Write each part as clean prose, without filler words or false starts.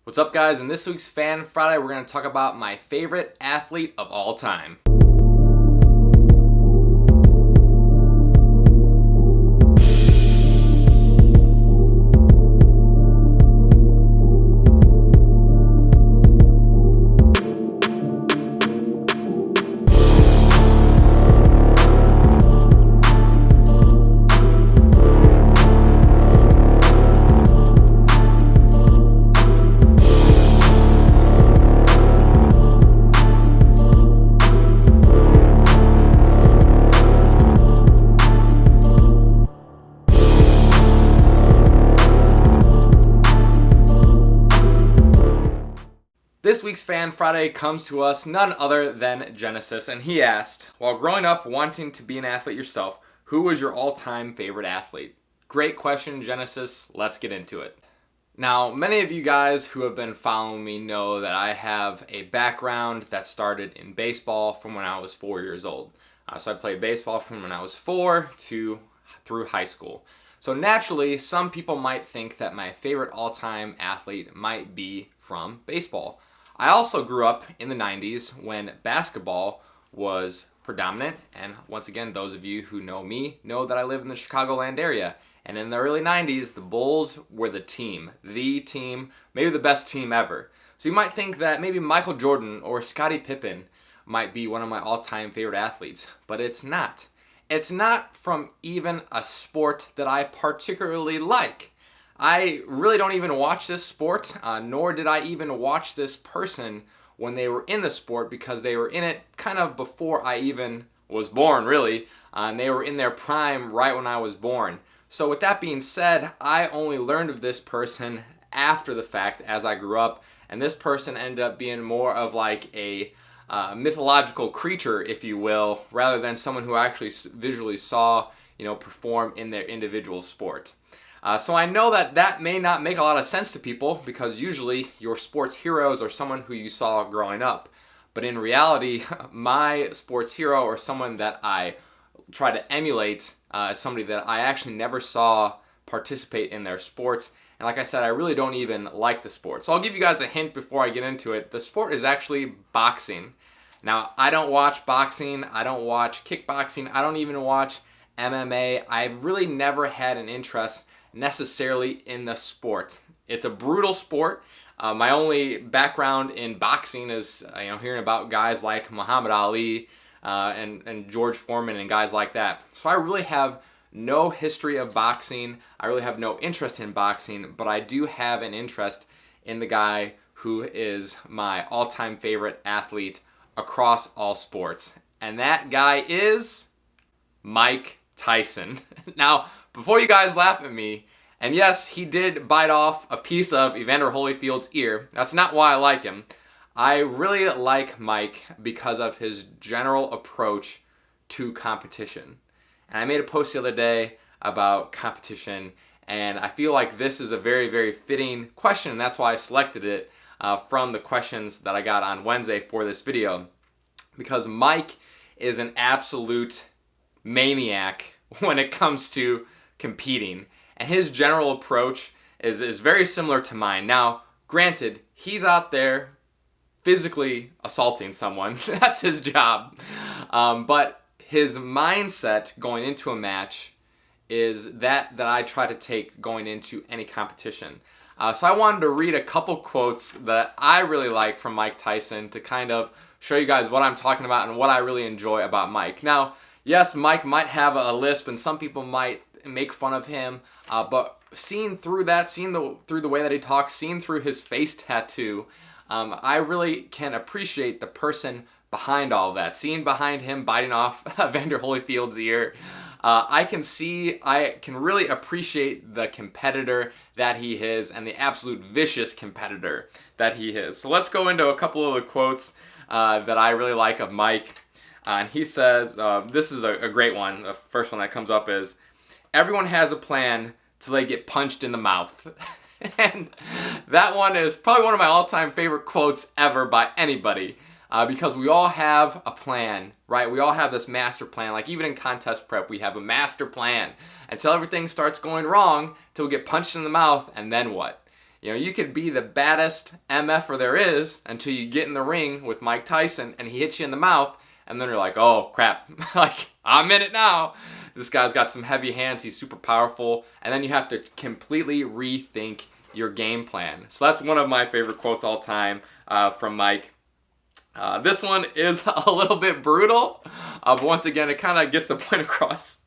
What's up, guys? In this week's Fan Friday, we're going to talk about my favorite athlete of all time. This week's Fan Friday comes to us none other than Genesis, and he asked, while growing up wanting to be an athlete yourself, who was your all-time favorite athlete? Great question, Genesis. Let's get into it. Now, many of you guys who have been following me know that I have a background that started in baseball from when I was 4 years old. So I played baseball from when I was 4 through high school. So naturally, some people might think that my favorite all-time athlete might be from baseball. I also grew up in the 90s when basketball was predominant, and once again, those of you who know me know that I live in the Chicagoland area. And in the early 90s, the Bulls were the team, maybe the best team ever. So you might think that maybe Michael Jordan or Scottie Pippen might be one of my all-time favorite athletes, but it's not. It's not from even a sport that I particularly like. I really don't even watch this sport, nor did I even watch this person when they were in the sport, because they were in it kind of before I even was born, really. And they were in their prime right when I was born. So with that being said, I only learned of this person after the fact as I grew up, and this person ended up being more of like a mythological creature, if you will, rather than someone who I actually visually saw, perform in their individual sport. So I know that may not make a lot of sense to people, because usually your sports heroes are someone who you saw growing up. But in reality, my sports hero, or someone that I try to emulate, is somebody that I actually never saw participate in their sport. And like I said, I really don't even like the sport. So I'll give you guys a hint before I get into it. The sport is actually boxing. Now, I don't watch boxing. I don't watch kickboxing. I don't even watch MMA. I've really never had an interest necessarily in the sport. It's a brutal sport. My only background in boxing is hearing about guys like Muhammad Ali and George Foreman and guys like that. So I really have no history of boxing. I really have no interest in boxing, but I do have an interest in the guy who is my all-time favorite athlete across all sports. And that guy is Mike Tyson. Now, before you guys laugh at me, and yes, he did bite off a piece of Evander Holyfield's ear. That's not why I like him. I really like Mike because of his general approach to competition. And I made a post the other day about competition, and I feel like this is a very, very fitting question, and that's why I selected it from the questions that I got on Wednesday for this video. Because Mike is an absolute maniac when it comes to competing. And his general approach is very similar to mine. Now, granted, he's out there physically assaulting someone. That's his job. But his mindset going into a match is that I try to take going into any competition. So I wanted to read a couple quotes that I really like from Mike Tyson to kind of show you guys what I'm talking about and what I really enjoy about Mike. Now, yes, Mike might have a lisp and some people might make fun of him, but seeing through that, through the way that he talks, seeing through his face tattoo, I really can appreciate the person behind all that. Seeing behind him biting off Evander Holyfield's ear, I can really appreciate the competitor that he is and the absolute vicious competitor that he is. So let's go into a couple of the quotes that I really like of Mike. And he says, this is a great one. The first one that comes up is, "Everyone has a plan till they get punched in the mouth." And that one is probably one of my all-time favorite quotes ever by anybody, because we all have a plan, right? We all have this master plan. Like even in contest prep, we have a master plan until everything starts going wrong, till we get punched in the mouth, and then what? You could be the baddest MFer there is until you get in the ring with Mike Tyson and he hits you in the mouth, and then you're like, oh crap, like I'm in it now. This guy's got some heavy hands, he's super powerful, and then you have to completely rethink your game plan. So that's one of my favorite quotes all time from Mike. This one is a little bit brutal, but once again, it kind of gets the point across.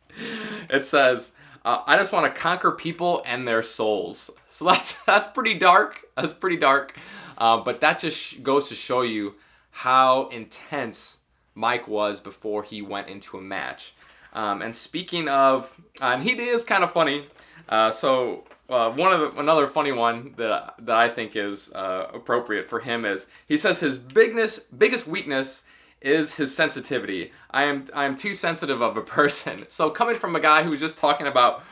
It says, I just want to conquer people and their souls. So that's pretty dark. That's pretty dark. But that just goes to show you how intense Mike was before he went into a match. And speaking of, and he is kind of funny. Another funny one that I think is appropriate for him is he says his biggest weakness is his sensitivity. I am too sensitive of a person. So coming from a guy who's just talking about,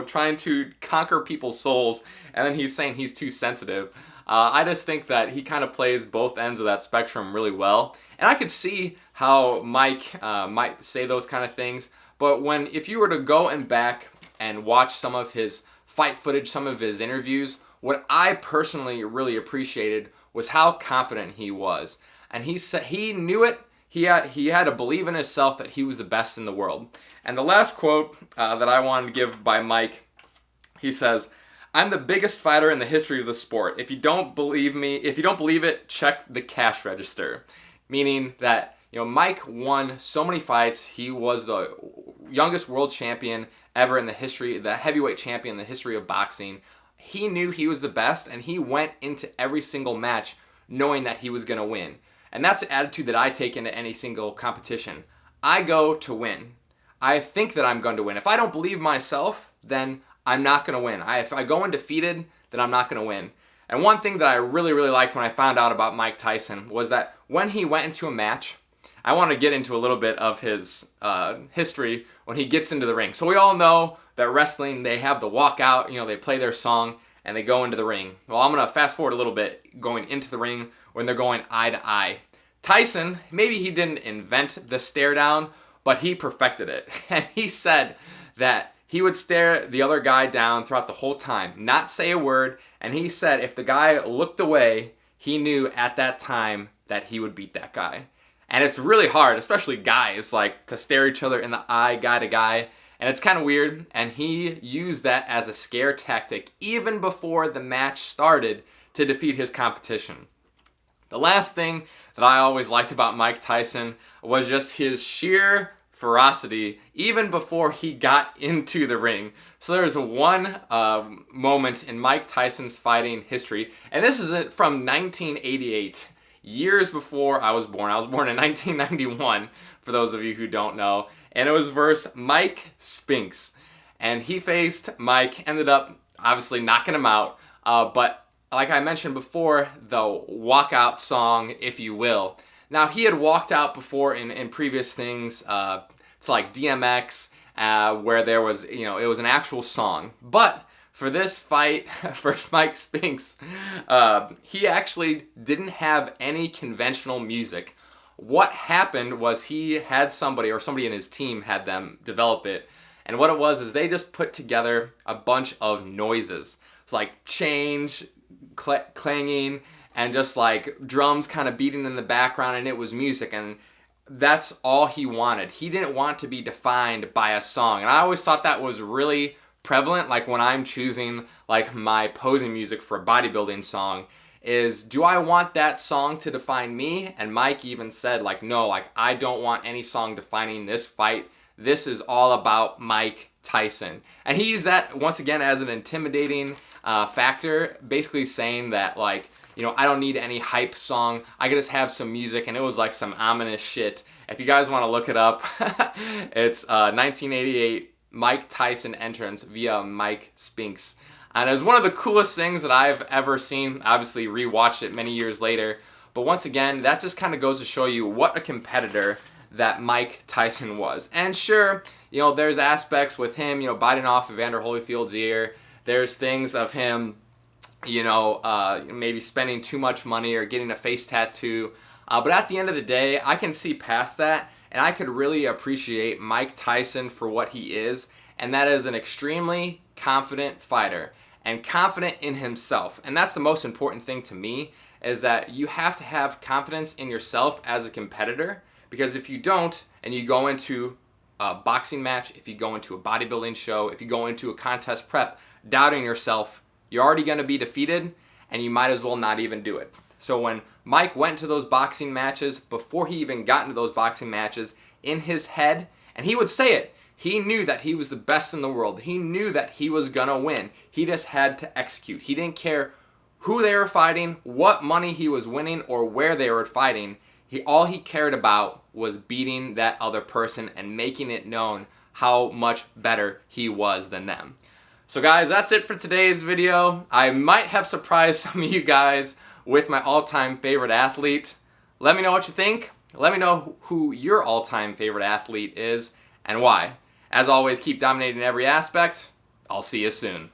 trying to conquer people's souls, and then he's saying he's too sensitive, I just think that he kind of plays both ends of that spectrum really well. And I could see how Mike might say those kind of things, but if you were to go and back and watch some of his fight footage, some of his interviews, what I personally really appreciated was how confident he was. And he said he knew it. He had to believe in himself that he was the best in the world. And the last quote that I wanted to give by Mike, he says, "I'm the biggest fighter in the history of the sport. If you don't believe it, check the cash register." Meaning that Mike won so many fights. He was the youngest world champion ever in the history, the heavyweight champion in the history of boxing. He knew he was the best, and he went into every single match knowing that he was going to win. And that's the attitude that I take into any single competition. I go to win. I think that I'm going to win. If I don't believe myself, then I'm not going to win. If I go undefeated, then I'm not going to win. And one thing that I really, really liked when I found out about Mike Tyson was that when he went into a match, I want to get into a little bit of his history when he gets into the ring. So we all know that wrestling, they have the walkout, they play their song, and they go into the ring. Well, I'm going to fast forward a little bit, going into the ring when they're going eye to eye. Tyson, maybe he didn't invent the stare down, but he perfected it. And he said that he would stare the other guy down throughout the whole time, not say a word, and he said if the guy looked away, he knew at that time that he would beat that guy. And it's really hard, especially guys, to stare each other in the eye, guy to guy. And it's kind of weird. And he used that as a scare tactic even before the match started to defeat his competition. The last thing that I always liked about Mike Tyson was just his sheer ferocity even before he got into the ring. So there's one moment in Mike Tyson's fighting history, and this is from 1988. Years before I was born. I was born in 1991, for those of you who don't know. And it was versus Mike Spinks. And he faced Mike, ended up obviously knocking him out. But like I mentioned before, the walkout song, if you will. Now, he had walked out before in previous things, to like DMX, where there was, it was an actual song. But for this fight versus Mike Spinks, he actually didn't have any conventional music. What happened was he had somebody in his team had them develop it. And what it was is they just put together a bunch of noises. It's like change, clanging, and just like drums kind of beating in the background, and it was music. And that's all he wanted. He didn't want to be defined by a song. And I always thought that was really prevalent, like when I'm choosing my posing music for a bodybuilding song, is do I want that song to define me? And Mike even said no, I don't want any song defining this fight. This is all about Mike Tyson. And he used that once again as an intimidating factor, basically saying that I don't need any hype song. I could just have some music, and it was some ominous shit. If you guys want to look it up, it's 1988 Mike Tyson entrance via Mike Spinks. And it was one of the coolest things that I've ever seen. Obviously rewatched it many years later. But once again, that just kind of goes to show you what a competitor that Mike Tyson was. And sure, there's aspects with him, biting off Evander Holyfield's ear. There's things of him, maybe spending too much money or getting a face tattoo. But at the end of the day, I can see past that. And I could really appreciate Mike Tyson for what he is, and that is an extremely confident fighter. and confident in himself. And that's the most important thing to me, is that you have to have confidence in yourself as a competitor, because if you don't, and you go into a boxing match, if you go into a bodybuilding show, if you go into a contest prep doubting yourself, you're already going to be defeated, and you might as well not even do it. So when Mike went to those boxing matches, before he even got into those boxing matches, in his head, and he would say it, he knew that he was the best in the world. He knew that he was gonna win. He just had to execute. He didn't care who they were fighting, what money he was winning, or where they were fighting. All he cared about was beating that other person and making it known how much better he was than them. So guys, that's it for today's video. I might have surprised some of you guys with my all-time favorite athlete. Let me know what you think. Let me know who your all-time favorite athlete is and why. As always, keep dominating every aspect. I'll see you soon.